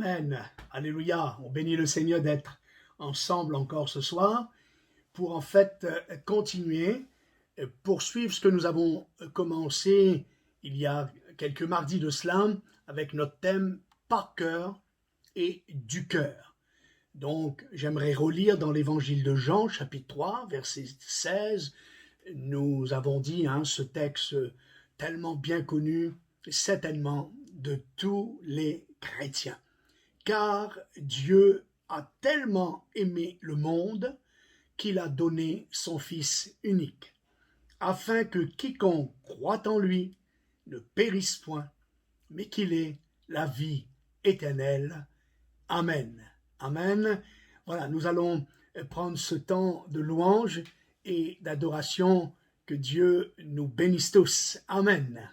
Amen. Alléluia. On bénit le Seigneur d'être ensemble encore ce soir pour en fait continuer, poursuivre ce que nous avons commencé il y a quelques mardis de cela avec notre thème par cœur et du cœur. Donc, j'aimerais relire dans l'évangile de Jean, chapitre 3, verset 16. Nous avons dit ce texte tellement bien connu, certainement de tous les chrétiens. Car Dieu a tellement aimé le monde qu'il a donné son Fils unique, afin que quiconque croit en lui ne périsse point, mais qu'il ait la vie éternelle. Amen. Amen. Voilà, nous allons prendre ce temps de louange et d'adoration. Que Dieu nous bénisse tous. Amen.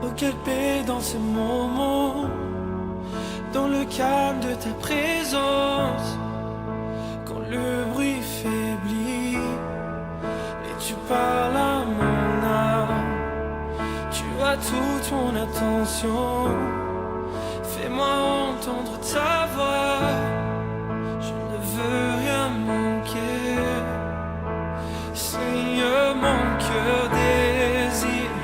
Oh, quelle paix dans ce moment, dans le calme de ta présence, quand le bruit faiblit et tu parles à mon âme. Tu as toute mon attention, fais-moi entendre ta voix. Je ne veux rien manquer, Seigneur, mon cœur désire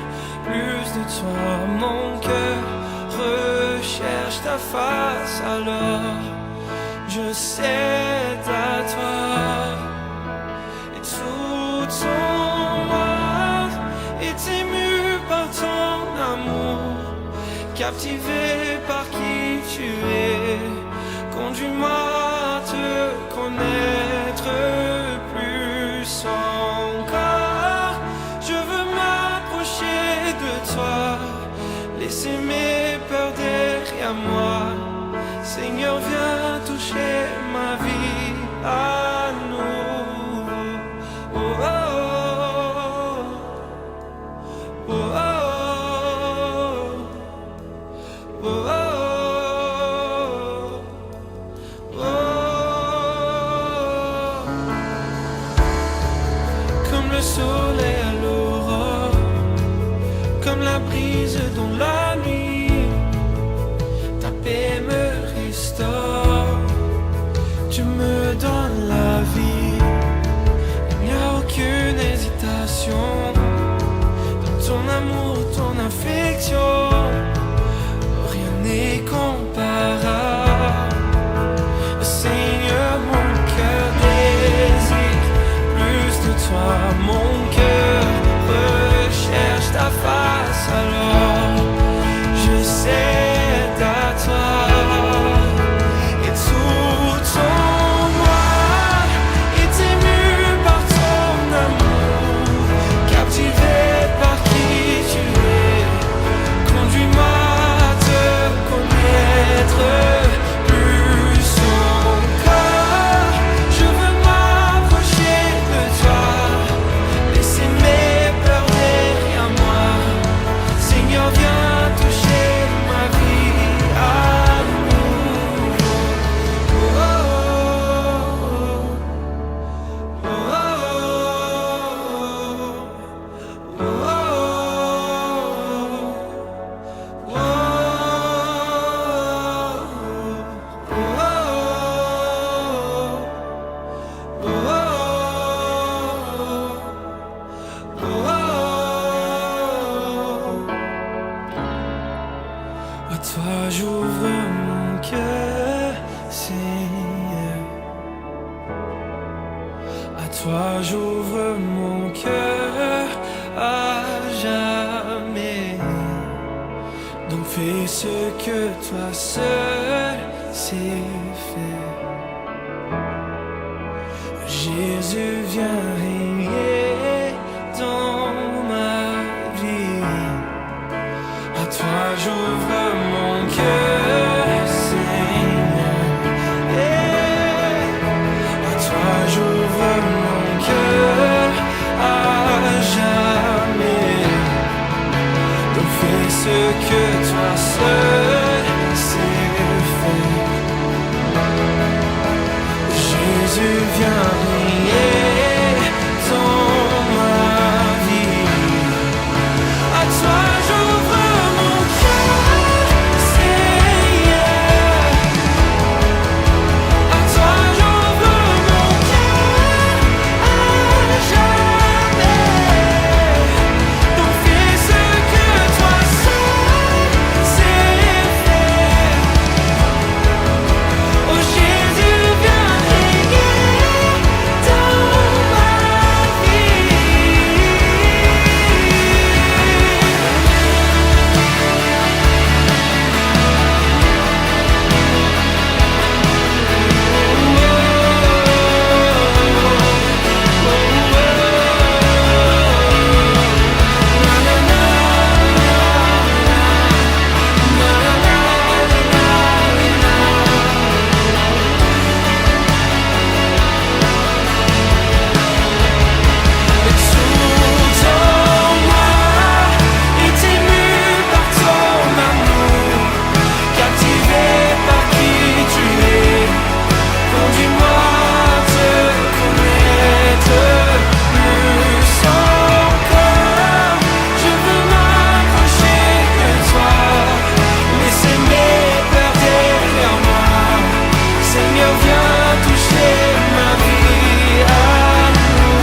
plus de toi, mon cœur recherche ta face, alors je cède à toi. Et tout ton monde est ému par ton amour, captivé par qui tu es. Conduis-moi à te connaître plus encore. Je veux m'approcher de toi, laisser mes peurs derrière moi. Seigneur, viens toucher ma vie à nouveau. Oh, oh, oh, oh, oh, oh, oh, oh. Comme le soleil à l'aurore, comme la brise dans la nuit, ta paix me restaure, tu me donnes la vie. Il n'y a aucune hésitation dans ton amour, ton affection, rien n'est comparable. Seigneur, mon cœur désire plus de toi, mon cœur recherche ta face, alors je cède à toi. Et tout ton moi est ému par ton amour, captivé par qui tu es. Conduis-moi à te connaître plus encore. Je veux m'approcher de toi, laisser mes peurs derrière moi. Seigneur, viens toucher ma vie à nouveau. Oh, oh, oh, oh, oh, à toi j'ouvre mon cœur, Seigneur. À toi j'ouvre mon cœur à jamais. Donc fais ce que toi seul sais faire. Jésus, viens régner dans ma vie. À toi j'ouvre mon cœur, Seigneur. À toi j'ouvre mon cœur. fais ce que toi seul sais faire. Jésus, viens régner dans ma vie. À toi j'ouvre mon cœur, Seigneur. À toi j'ouvre mon cœur à jamais. Donc fais ce que toi seul sais faire. Oh Jésus, viens régner dans ma vie. Tout en moi est ému par ton amour, captivé par qui tu es. Conduis-moi à te connaître plus encore. Je veux m'approcher de toi, laisser mes peurs derrière moi. Seigneur, viens toucher ma vie à nouveau.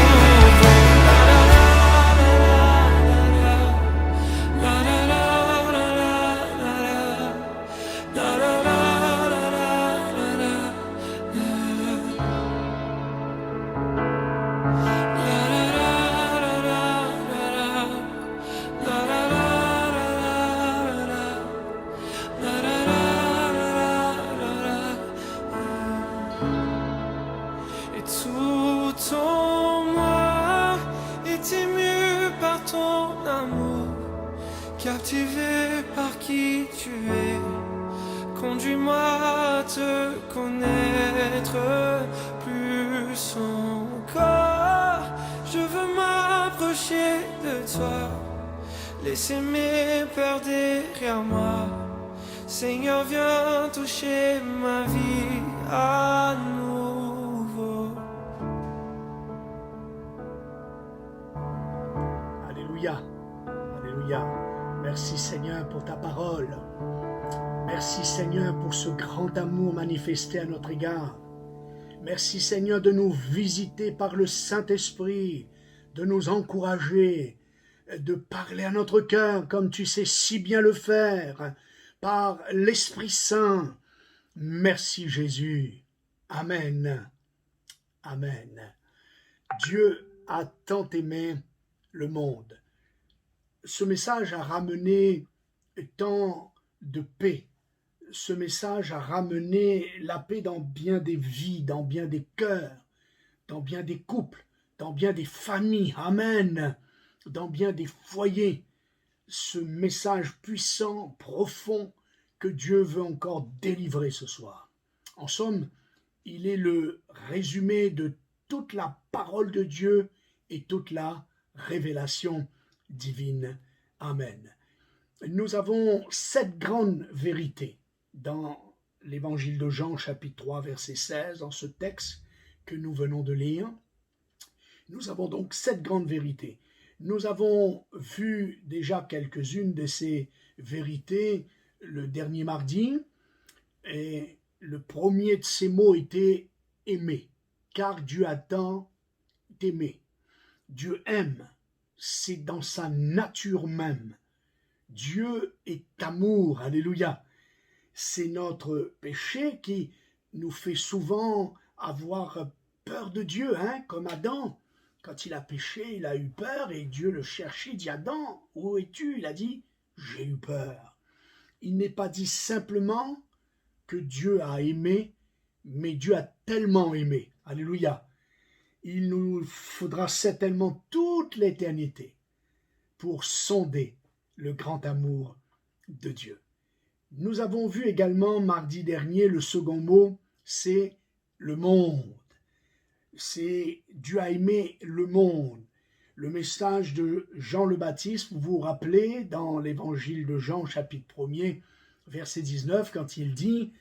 Et tout en moi est ému par ton amour, captivé par qui tu es. Conduis-moi à te connaître plus encore. Je veux m'approcher de toi, laisser mes peurs derrière moi. Seigneur, viens toucher ma vie à nouveau. Alléluia. Alléluia. Merci Seigneur pour ta parole. Merci Seigneur pour ce grand amour manifesté à notre égard. Merci Seigneur de nous visiter par le Saint-Esprit, de nous encourager, de parler à notre cœur comme tu sais si bien le faire, par l'Esprit Saint. Merci Jésus. Amen. Amen. Dieu a tant aimé le monde. Ce message a ramené tant de paix. Ce message a ramené la paix dans bien des vies, dans bien des cœurs, dans bien des couples, dans bien des familles. Amen. Dans bien des foyers. Ce message puissant, profond, que Dieu veut encore délivrer ce soir. En somme, il est le résumé de toute la parole de Dieu et toute la révélation divine. Amen. Nous avons 7 grandes vérités dans l'évangile de Jean, chapitre 3, verset 16, dans ce texte que nous venons de lire. Nous avons donc 7 grandes vérités. Nous avons vu déjà quelques-unes de ces vérités le dernier mardi, et le premier de ces mots était « aimer », car Dieu a tant aimé. Dieu aime, c'est dans sa nature même. Dieu est amour, alléluia. C'est notre péché qui nous fait souvent avoir peur de Dieu, comme Adam. Quand il a péché, il a eu peur et Dieu le cherchait, il dit « Adam, où es-tu » Il a dit « J'ai eu peur ». Il n'est pas dit simplement que Dieu a aimé, mais Dieu a tellement aimé. Alléluia. Il nous faudra certainement toute l'éternité pour sonder le grand amour de Dieu. Nous avons vu également mardi dernier, le second mot, c'est le monde. C'est Dieu a aimé le monde. le message de Jean le Baptiste. Vous vous rappelez dans l'évangile de Jean, chapitre 1er, verset 19, quand il dit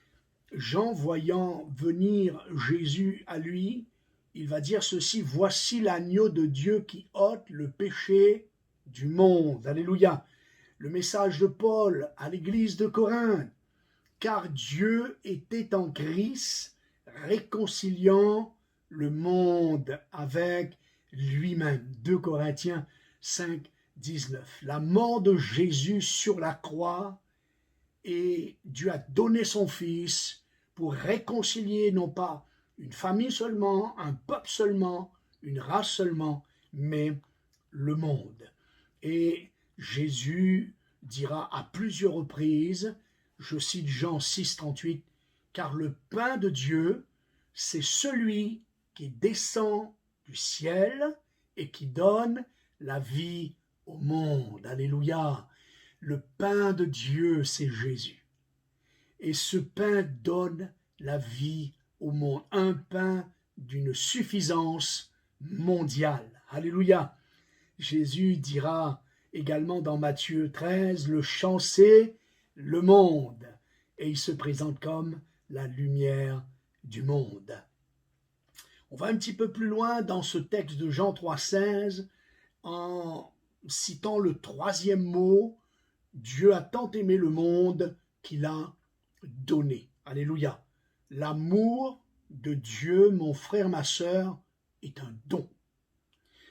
« Jean, voyant venir Jésus à lui, il va dire ceci, « Voici l'agneau de Dieu qui ôte le péché du monde. » Alléluia. Le message de Paul à l'église de Corinthe. « Car Dieu était en Christ, réconciliant le monde avec lui-même. » 2 Corinthiens 5, 19. La mort de Jésus sur la croix, et Dieu a donné son Fils pour réconcilier non pas une famille seulement, un peuple seulement, une race seulement, mais le monde. Et Jésus dira à plusieurs reprises, je cite Jean 6, 38, « Car le pain de Dieu, c'est celui qui descend du ciel et qui donne la vie au monde. » Alléluia. Le pain de Dieu, c'est Jésus. Et ce pain donne la vie au monde. Un pain d'une suffisance mondiale. Alléluia. Jésus dira également dans Matthieu 13, « Le champ, c'est le monde. » Et il se présente comme la lumière du monde. On va un petit peu plus loin dans ce texte de Jean 3,16 en citant le troisième mot, « Dieu a tant aimé le monde qu'il a donné. » Alléluia. L'amour de Dieu, mon frère, ma sœur, est un don.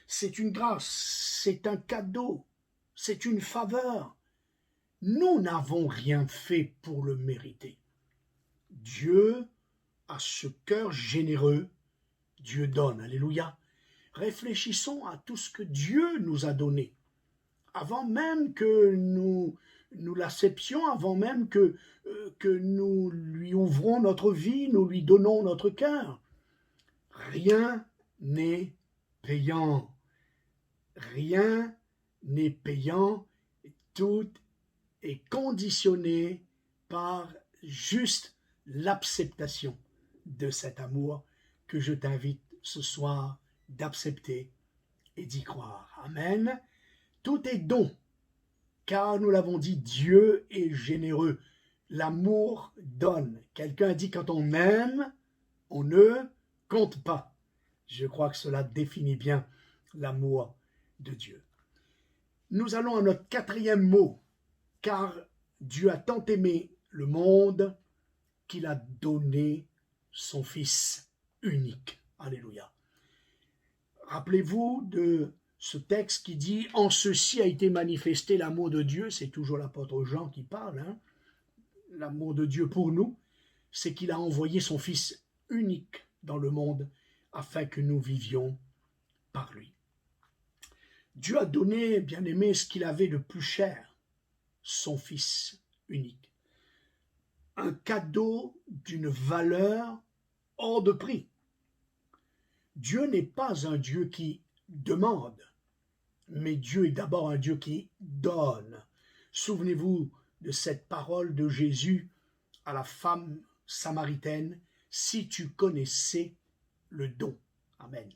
C'est une grâce, c'est un cadeau, c'est une faveur. Nous n'avons rien fait pour le mériter. Dieu a ce cœur généreux, Dieu donne. Alléluia. Réfléchissons à tout ce que Dieu nous a donné. Avant même que nous l'acceptions, avant même que nous lui ouvrons notre vie, nous lui donnons notre cœur. Rien n'est payant. Rien n'est payant. Tout est conditionné par juste l'acceptation de cet amour que je t'invite ce soir d'accepter et d'y croire. Amen. Tout est don, car nous l'avons dit, Dieu est généreux. L'amour donne. Quelqu'un dit quand on aime, on ne compte pas. Je crois que cela définit bien l'amour de Dieu. Nous allons à notre quatrième mot, car Dieu a tant aimé le monde qu'il a donné son Fils unique. Alléluia. Rappelez-vous de ce texte qui dit « En ceci a été manifesté l'amour de Dieu », c'est toujours l'apôtre Jean qui parle, hein. L'amour de Dieu pour nous, c'est qu'il a envoyé son Fils unique dans le monde afin que nous vivions par lui. Dieu a donné, bien aimé, ce qu'il avait de plus cher, son Fils unique. Un cadeau d'une valeur hors de prix. Dieu n'est pas un Dieu qui demande, mais Dieu est d'abord un Dieu qui donne. Souvenez-vous de cette parole de Jésus à la femme samaritaine, « Si tu connaissais le don. » Amen.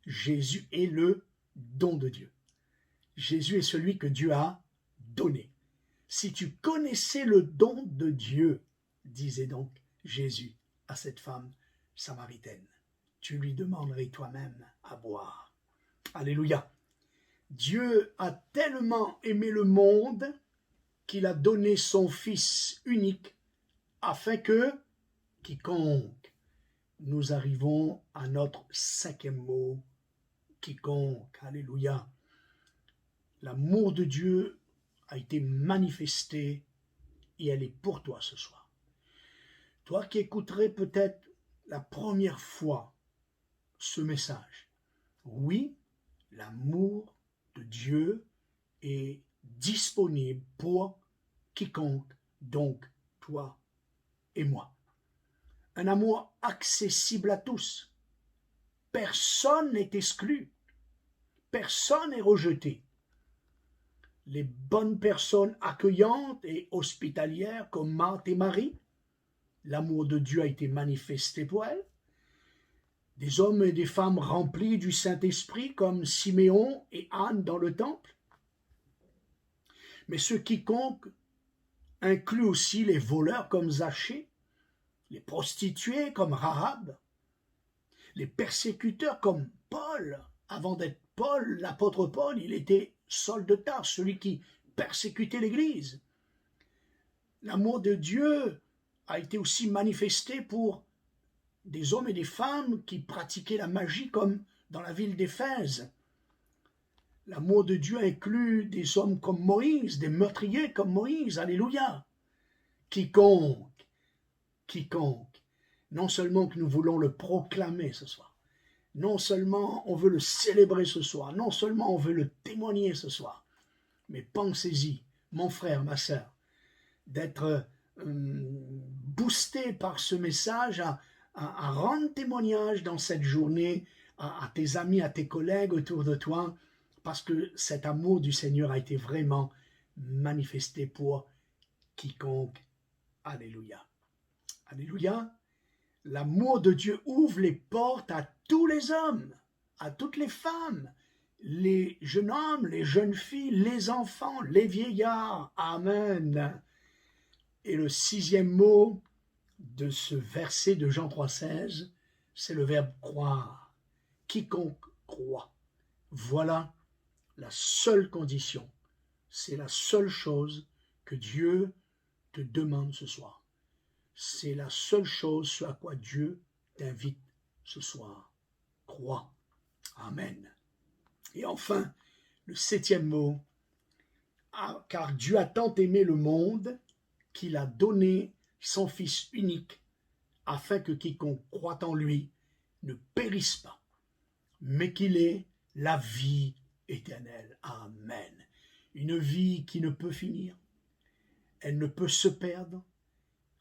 Jésus est le don de Dieu. Jésus est celui que Dieu a donné. Si tu connaissais le don de Dieu, disait donc Jésus à cette femme samaritaine, tu lui demanderais toi-même à boire. Alléluia. Dieu a tellement aimé le monde qu'il a donné son Fils unique afin que quiconque, nous arrivons à notre cinquième mot, quiconque, alléluia. L'amour de Dieu a été manifesté et elle est pour toi ce soir. Toi qui écouterais peut-être la première fois ce message, oui, l'amour de Dieu est disponible pour quiconque, donc toi et moi. Un amour accessible à tous. Personne n'est exclu. Personne n'est rejeté. Les bonnes personnes accueillantes et hospitalières comme Marthe et Marie, l'amour de Dieu a été manifesté pour elles. des hommes et des femmes remplis du Saint-Esprit comme Siméon et Anne dans le temple. Mais ce quiconque inclut aussi les voleurs comme Zachée, les prostituées comme Rahab, les persécuteurs comme Paul. Avant d'être Paul, l'apôtre Paul, il était Saul de Tarse, celui qui persécutait l'Église. L'amour de Dieu a été aussi manifesté pour des hommes et des femmes qui pratiquaient la magie comme dans la ville d'Éphèse. L'amour de Dieu inclut des hommes comme Moïse, des meurtriers comme Moïse, alléluia. Quiconque, non seulement que nous voulons le proclamer ce soir, non seulement on veut le célébrer ce soir, non seulement on veut le témoigner ce soir, mais pensez-y, mon frère, ma sœur, d'être boosté par ce message à rendre témoignage dans cette journée à tes amis, à tes collègues autour de toi, parce que cet amour du Seigneur a été vraiment manifesté pour quiconque. Alléluia. Alléluia. L'amour de Dieu ouvre les portes à tous les hommes, à toutes les femmes, les jeunes hommes, les jeunes filles, les enfants, les vieillards. Amen. Et le 6e mot de ce verset de Jean 3,16, c'est le verbe croire. Quiconque croit. Voilà la seule condition, c'est la seule chose que Dieu te demande ce soir. C'est la seule chose sur à quoi Dieu t'invite ce soir. Crois. Amen. Et enfin, le 7e mot, car Dieu a tant aimé le monde qu'il a donné son Fils unique, afin que quiconque croit en lui ne périsse pas, mais qu'il ait la vie éternelle. Amen. Une vie qui ne peut finir, elle ne peut se perdre.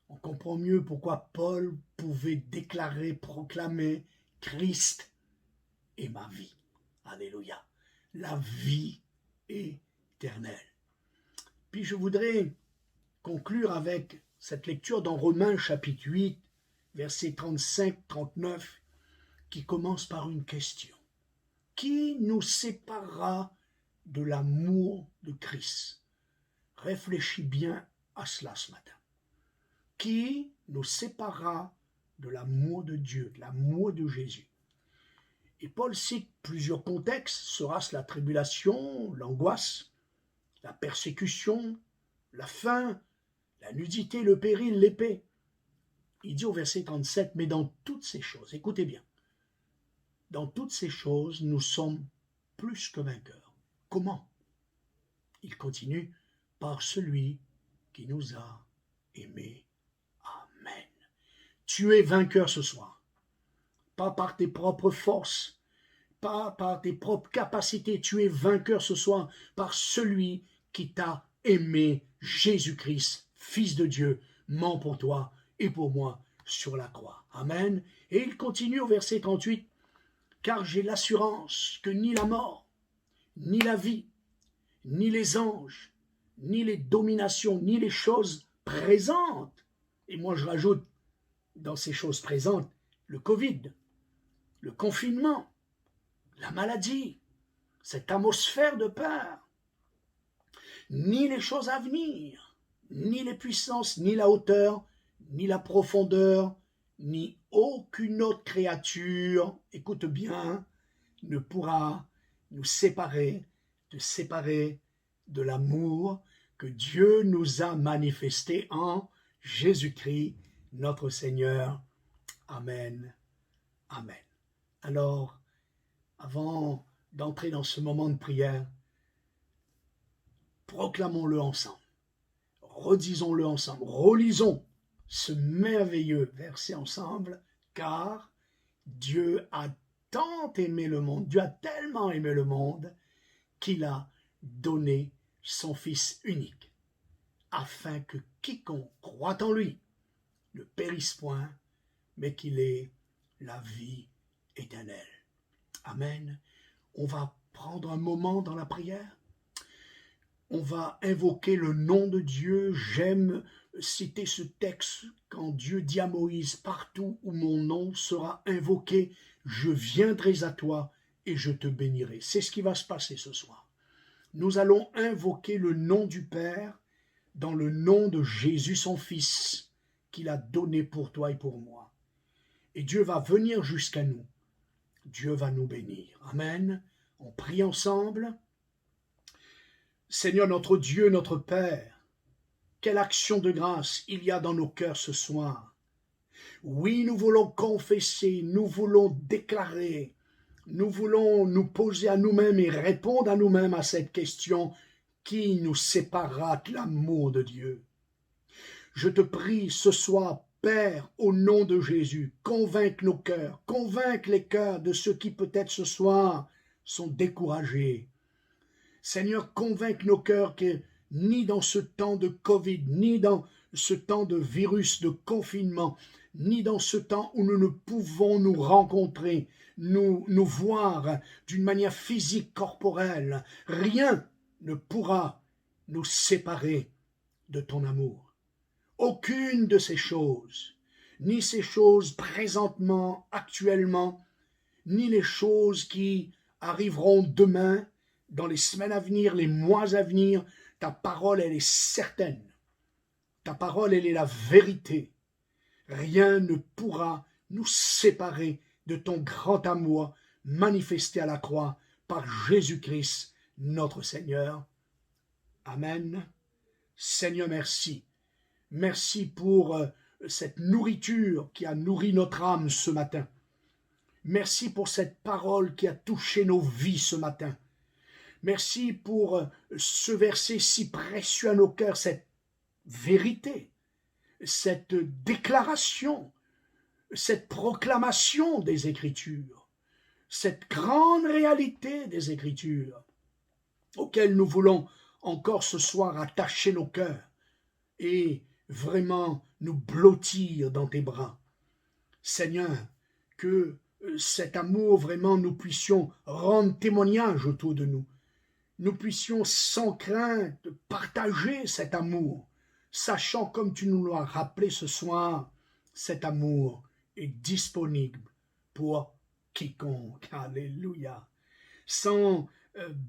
On comprend mieux pourquoi Paul pouvait déclarer, proclamer Christ est ma vie. Alléluia. La vie éternelle. Puis je voudrais conclure avec cette lecture dans Romains chapitre 8, versets 35-39, qui commence par une question. Qui nous séparera de l'amour de Christ? Réfléchis bien à cela ce matin. Qui nous séparera de l'amour de Dieu, de l'amour de Jésus? Et Paul cite plusieurs contextes. Sera-ce la tribulation, l'angoisse, la persécution, la faim, la nudité, le péril, l'épée? Il dit au verset 37, mais dans toutes ces choses, écoutez bien, dans toutes ces choses, nous sommes plus que vainqueurs. Comment? Il continue, par celui qui nous a aimés. Amen. Tu es vainqueur ce soir. Pas par tes propres forces, pas par tes propres capacités. Tu es vainqueur ce soir par celui qui t'a aimé, Jésus-Christ, Fils de Dieu, mort pour toi et pour moi sur la croix. Amen. Et il continue au verset 38, car j'ai l'assurance que ni la mort, ni la vie, ni les anges, ni les dominations, ni les choses présentes. Et moi je rajoute dans ces choses présentes le Covid, le confinement, la maladie, cette atmosphère de peur, ni les choses à venir, ni les puissances, ni la hauteur, ni la profondeur, ni aucune autre créature, écoute bien, ne pourra nous séparer, te séparer de l'amour que Dieu nous a manifesté en Jésus-Christ, notre Seigneur. Amen. Amen. Alors, avant d'entrer dans ce moment de prière, proclamons-le ensemble, redisons-le ensemble, relisons ce merveilleux verset ensemble, car Dieu a tant aimé le monde, Dieu a tellement aimé le monde, qu'il a donné son Fils unique, afin que quiconque croit en lui ne périsse point, mais qu'il ait la vie éternelle. Amen. On va prendre un moment dans la prière. On va invoquer le nom de Dieu. J'aime citer ce texte quand Dieu dit à Moïse, partout où mon nom sera invoqué, je viendrai à toi et je te bénirai. C'est ce qui va se passer ce soir. Nous allons invoquer le nom du Père dans le nom de Jésus son Fils qu'il a donné pour toi et pour moi. Et Dieu va venir jusqu'à nous. Dieu va nous bénir. Amen. On prie ensemble. Seigneur notre Dieu, notre Père, quelle action de grâce il y a dans nos cœurs ce soir. Oui, nous voulons confesser, nous voulons déclarer, nous voulons nous poser à nous-mêmes et répondre à nous-mêmes à cette question: qui nous séparera de l'amour de Dieu? Je te prie ce soir, Père, au nom de Jésus, convainc nos cœurs, convainc les cœurs de ceux qui peut-être ce soir sont découragés. Seigneur, convainc nos cœurs que ni dans ce temps de Covid, ni dans ce temps de virus, de confinement, ni dans ce temps où nous ne pouvons nous rencontrer, nous voir d'une manière physique, corporelle, rien ne pourra nous séparer de ton amour. Aucune de ces choses, ni ces choses présentement, actuellement, ni les choses qui arriveront demain, dans les semaines à venir, les mois à venir, ta parole, elle est certaine. Ta parole, elle est la vérité. Rien ne pourra nous séparer de ton grand amour manifesté à la croix par Jésus-Christ, notre Seigneur. Amen. Seigneur, merci. Merci pour cette nourriture qui a nourri notre âme ce matin. Merci pour cette parole qui a touché nos vies ce matin. Merci pour ce verset si précieux à nos cœurs, cette vérité, cette déclaration, cette proclamation des Écritures, cette grande réalité des Écritures, auxquelles nous voulons encore ce soir attacher nos cœurs et vraiment nous blottir dans tes bras. Seigneur, que cet amour, vraiment, nous puissions rendre témoignage autour de nous. Nous puissions sans crainte partager cet amour, sachant, comme tu nous l'as rappelé ce soir, cet amour est disponible pour quiconque. Alléluia. Sans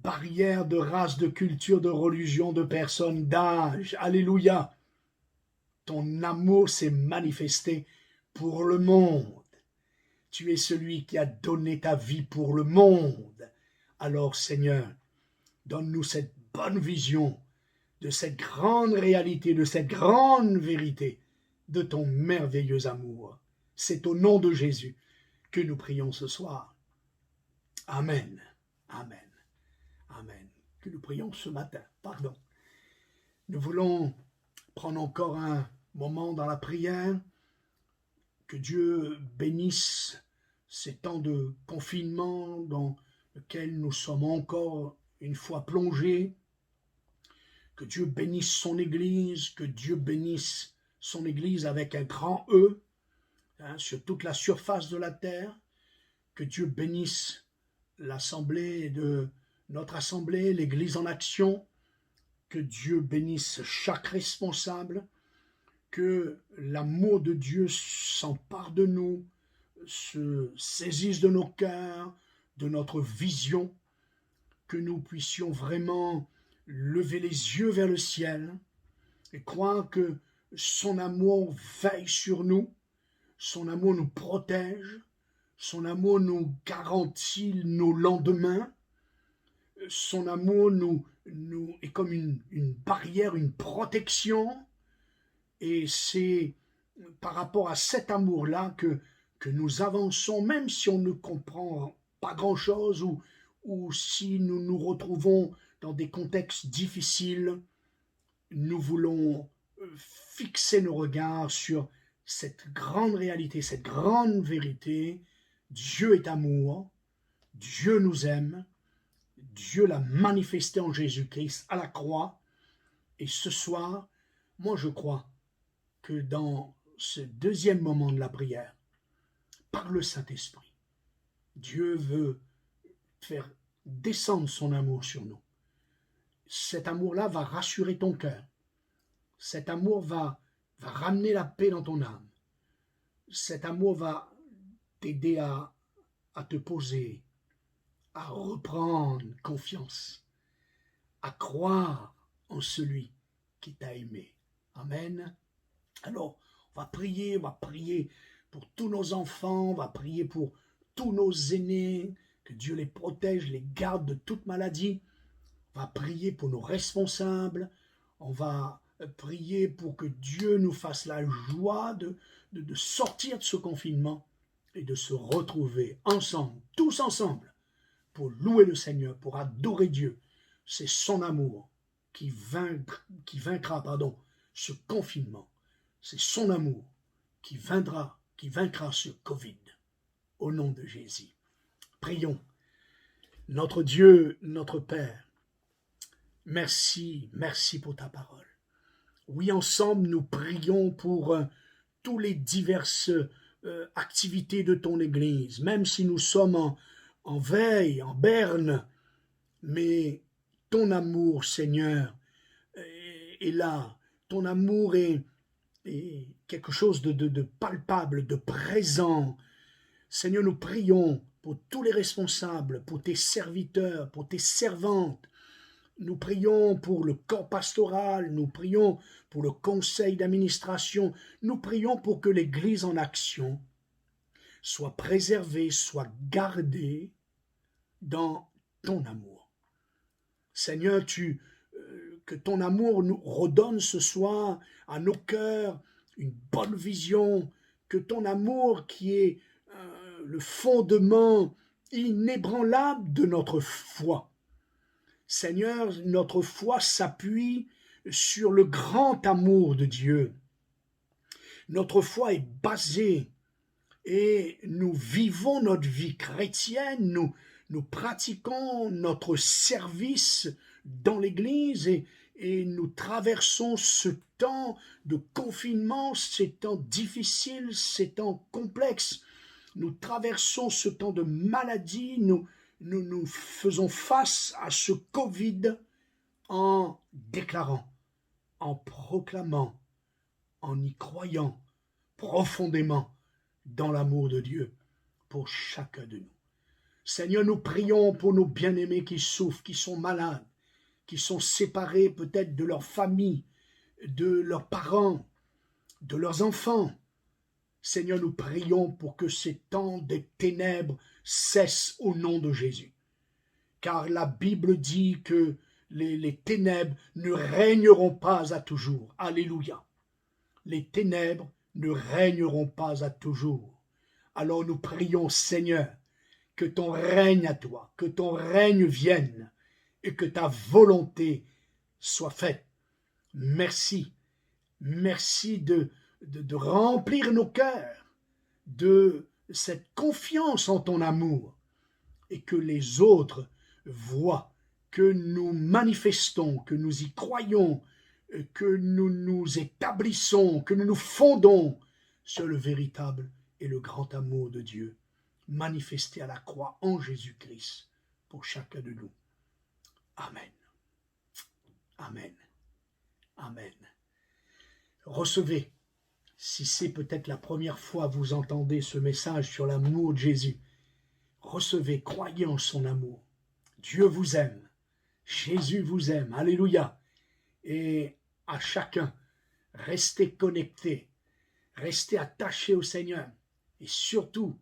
barrière de race, de culture, de religion, de personne, d'âge. Alléluia. Ton amour s'est manifesté pour le monde. Tu es celui qui a donné ta vie pour le monde. Alors, Seigneur, donne-nous cette bonne vision de cette grande réalité, de cette grande vérité, de ton merveilleux amour. C'est au nom de Jésus que nous prions ce soir. Amen. Amen. Amen. Que nous prions ce matin. Pardon. Nous voulons prendre encore un moment dans la prière. Que Dieu bénisse ces temps de confinement dans lesquels nous sommes encore une fois plongés. Que Dieu bénisse son Église, que Dieu bénisse son Église avec un grand E, sur toute la surface de la terre. Que Dieu bénisse notre assemblée, l'Église en action. Que Dieu bénisse chaque responsable. Que l'amour de Dieu s'empare de nous, se saisisse de nos cœurs, de notre vision, que nous puissions vraiment lever les yeux vers le ciel et croire que son amour veille sur nous, son amour nous protège, son amour nous garantit nos lendemains, son amour nous est comme une barrière, une protection. Et c'est par rapport à cet amour-là que nous avançons, même si on ne comprend pas grand-chose ou si nous nous retrouvons dans des contextes difficiles. Nous voulons fixer nos regards sur cette grande réalité, cette grande vérité. Dieu est amour, Dieu nous aime, Dieu l'a manifesté en Jésus-Christ à la croix. Et ce soir, moi je crois que dans ce deuxième moment de la prière, par le Saint-Esprit, Dieu veut faire descendre son amour sur nous. Cet amour-là va rassurer ton cœur. Cet amour va va ramener la paix dans ton âme. Cet amour va t'aider à te poser, à reprendre confiance, à croire en celui qui t'a aimé. Amen. Alors, on va prier pour tous nos enfants, on va prier pour tous nos aînés, que Dieu les protège, les garde de toute maladie. On va prier pour nos responsables, on va prier pour que Dieu nous fasse la joie de sortir de ce confinement et de se retrouver ensemble, tous ensemble, pour louer le Seigneur, pour adorer Dieu. C'est son amour qui vaincra ce confinement. C'est son amour qui vaincra ce Covid. Au nom de Jésus. Prions. Notre Dieu, notre Père, merci pour ta parole. Oui, ensemble, nous prions pour toutes les diverses activités de ton Église, même si nous sommes en veille, en berne, mais ton amour, Seigneur, est là. Ton amour est quelque chose de palpable, de présent. Seigneur, nous prions pour tous les responsables, pour tes serviteurs, pour tes servantes. Nous prions pour le corps pastoral, nous prions pour le conseil d'administration, nous prions pour que l'Église en action soit préservée, soit gardée dans ton amour. Seigneur, que ton amour nous redonne ce soir à nos cœurs une bonne vision, que ton amour qui est le fondement inébranlable de notre foi. Seigneur, notre foi s'appuie sur le grand amour de Dieu. Notre foi est basée et nous vivons notre vie chrétienne, nous pratiquons notre service dans l'Église et nous traversons ce temps de confinement, ces temps difficiles, ces temps complexes. Nous traversons ce temps de maladie, nous faisons face à ce Covid en déclarant, en proclamant, en y croyant profondément dans l'amour de Dieu pour chacun de nous. Seigneur, nous prions pour nos bien-aimés qui souffrent, qui sont malades, qui sont séparés peut-être de leur famille, de leurs parents, de leurs enfants. Seigneur, nous prions pour que ces temps des ténèbres cessent au nom de Jésus. Car la Bible dit que les ténèbres ne régneront pas à toujours. Alléluia. Les ténèbres ne régneront pas à toujours. Alors nous prions, Seigneur, que ton règne à toi, que ton règne vienne et que ta volonté soit faite. Merci. Merci de remplir nos cœurs de cette confiance en ton amour et que les autres voient que nous manifestons, que nous y croyons, que nous nous établissons, que nous nous fondons sur le véritable et le grand amour de Dieu manifesté à la croix en Jésus-Christ pour chacun de nous. Amen. Amen. Amen. Recevez, si c'est peut-être la première fois que vous entendez ce message sur l'amour de Jésus, recevez, croyez en son amour. Dieu vous aime. Jésus vous aime. Alléluia. Et à chacun, restez connectés, restez attachés au Seigneur et surtout,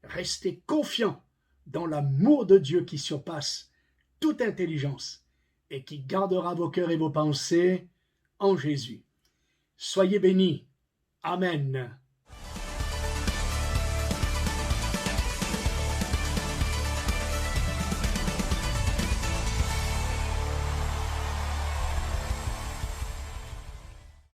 restez confiants dans l'amour de Dieu qui surpasse toute intelligence et qui gardera vos cœurs et vos pensées en Jésus. Soyez bénis. Amen.